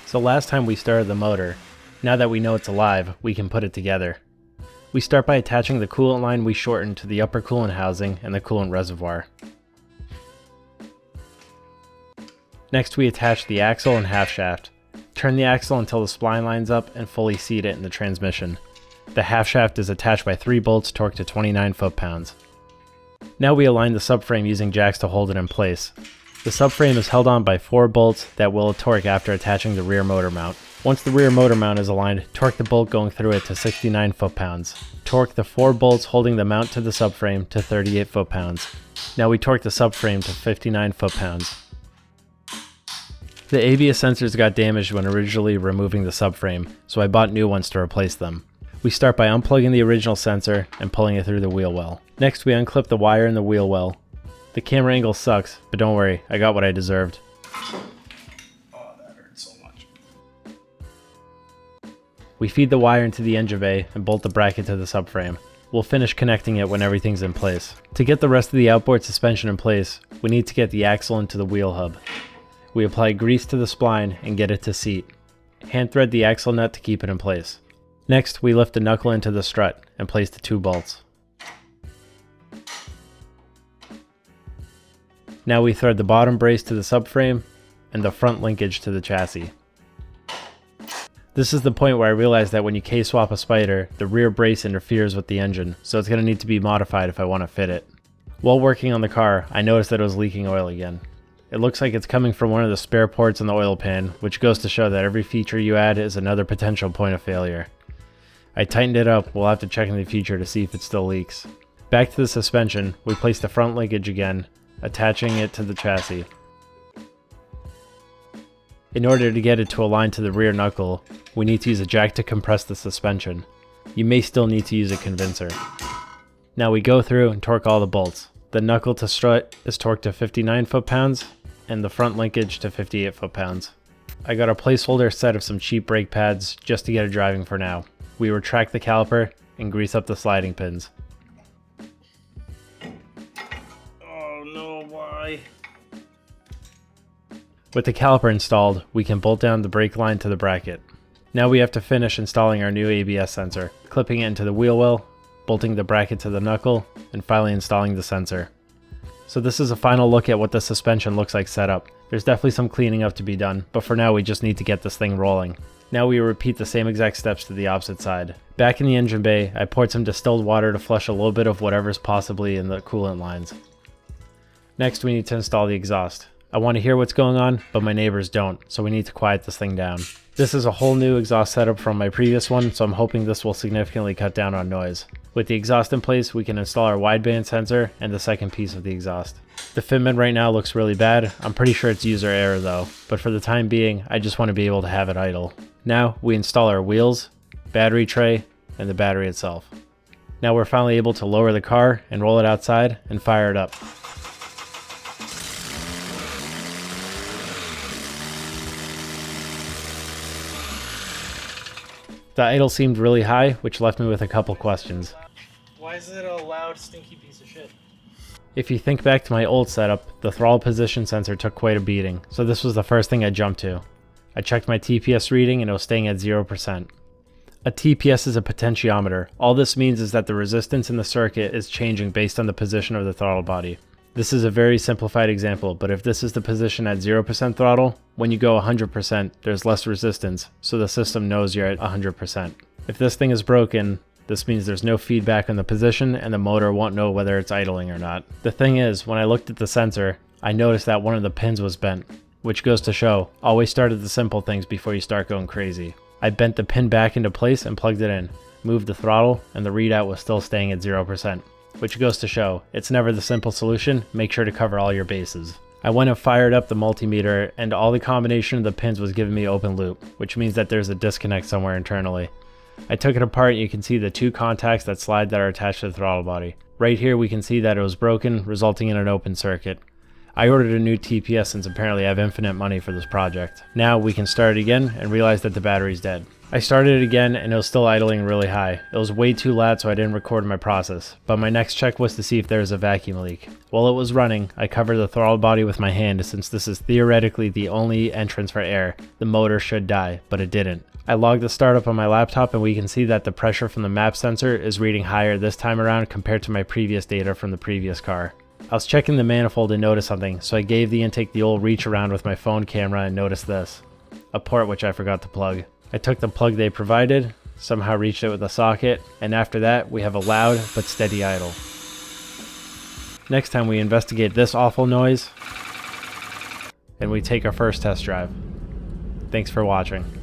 So last time we started the motor. Now that we know it's alive, we can put it together. We start by attaching the coolant line we shortened to the upper coolant housing and the coolant reservoir. Next we attach the axle and half shaft. Turn the axle until the spline lines up and fully seat it in the transmission. The half shaft is attached by 3 bolts torqued to 29 foot-pounds. Now we align the subframe using jacks to hold it in place. The subframe is held on by 4 bolts that will torque after attaching the rear motor mount. Once the rear motor mount is aligned, torque the bolt going through it to 69 foot-pounds. Torque the 4 bolts holding the mount to the subframe to 38 foot-pounds. Now we torque the subframe to 59 foot-pounds. The ABS sensors got damaged when originally removing the subframe, so I bought new ones to replace them. We start by unplugging the original sensor and pulling it through the wheel well. Next we unclip the wire in the wheel well. The camera angle sucks, but don't worry, I got what I deserved. Oh, that hurts so much. We feed the wire into the engine bay and bolt the bracket to the subframe. We'll finish connecting it when everything's in place. To get the rest of the outboard suspension in place, we need to get the axle into the wheel hub. We apply grease to the spline and get it to seat. Hand thread the axle nut to keep it in place. Next, we lift the knuckle into the strut and place the 2 bolts. Now we thread the bottom brace to the subframe and the front linkage to the chassis. This is the point where I realized that when you K-swap a Spyder, the rear brace interferes with the engine, so it's going to need to be modified if I want to fit it. While working on the car, I noticed that it was leaking oil again. It looks like it's coming from one of the spare ports in the oil pan, which goes to show that every feature you add is another potential point of failure. I tightened it up, we'll have to check in the future to see if it still leaks. Back to the suspension, we place the front linkage again, attaching it to the chassis. In order to get it to align to the rear knuckle, we need to use a jack to compress the suspension. You may still need to use a convincer. Now we go through and torque all the bolts. The knuckle to strut is torqued to 59 foot-pounds, and the front linkage to 58 foot-pounds. I got a placeholder set of some cheap brake pads just to get it driving for now. We retract the caliper and grease up the sliding pins. Oh no, why? With the caliper installed, we can bolt down the brake line to the bracket. Now we have to finish installing our new ABS sensor, clipping it into the wheel well, bolting the bracket to the knuckle, and finally installing the sensor. So this is a final look at what the suspension looks like set up. There's definitely some cleaning up to be done, but for now we just need to get this thing rolling. Now we repeat the same exact steps to the opposite side. Back in the engine bay, I poured some distilled water to flush a little bit of whatever's possibly in the coolant lines. Next we need to install the exhaust. I want to hear what's going on, but my neighbors don't, so we need to quiet this thing down. This is a whole new exhaust setup from my previous one, so I'm hoping this will significantly cut down on noise. With the exhaust in place, we can install our wideband sensor and the second piece of the exhaust. The fitment right now looks really bad. I'm pretty sure it's user error though, but for the time being, I just want to be able to have it idle. Now we install our wheels, battery tray, and the battery itself. Now we're finally able to lower the car and roll it outside and fire it up. The idle seemed really high, which left me with a couple questions. Why is it a loud, stinky piece of shit? If you think back to my old setup, the throttle position sensor took quite a beating, so this was the first thing I jumped to. I checked my TPS reading and it was staying at 0%. A TPS is a potentiometer. All this means is that the resistance in the circuit is changing based on the position of the throttle body. This is a very simplified example, but if this is the position at 0% throttle, when you go 100%, there's less resistance, so the system knows you're at 100%. If this thing is broken, this means there's no feedback on the position and the motor won't know whether it's idling or not. The thing is, when I looked at the sensor, I noticed that one of the pins was bent, which goes to show, always start at the simple things before you start going crazy. I bent the pin back into place and plugged it in, moved the throttle, and the readout was still staying at 0%. Which goes to show, it's never the simple solution, make sure to cover all your bases. I went and fired up the multimeter and all the combination of the pins was giving me open loop, which means that there's a disconnect somewhere internally. I took it apart and you can see the 2 contacts that slide that are attached to the throttle body. Right here we can see that it was broken, resulting in an open circuit. I ordered a new TPS since apparently I have infinite money for this project. Now we can start it again and realize that the battery's dead. I started it again and it was still idling really high. It was way too loud so I didn't record my process, but my next check was to see if there was a vacuum leak. While it was running, I covered the throttle body with my hand since this is theoretically the only entrance for air. The motor should die, but it didn't. I logged the startup on my laptop and we can see that the pressure from the map sensor is reading higher this time around compared to my previous data from the previous car. I was checking the manifold and noticed something, so I gave the intake the old reach around with my phone camera and noticed this. A port which I forgot to plug. I took the plug they provided, somehow reached it with a socket, and after that we have a loud but steady idle. Next time we investigate this awful noise, and we take our first test drive. Thanks for watching.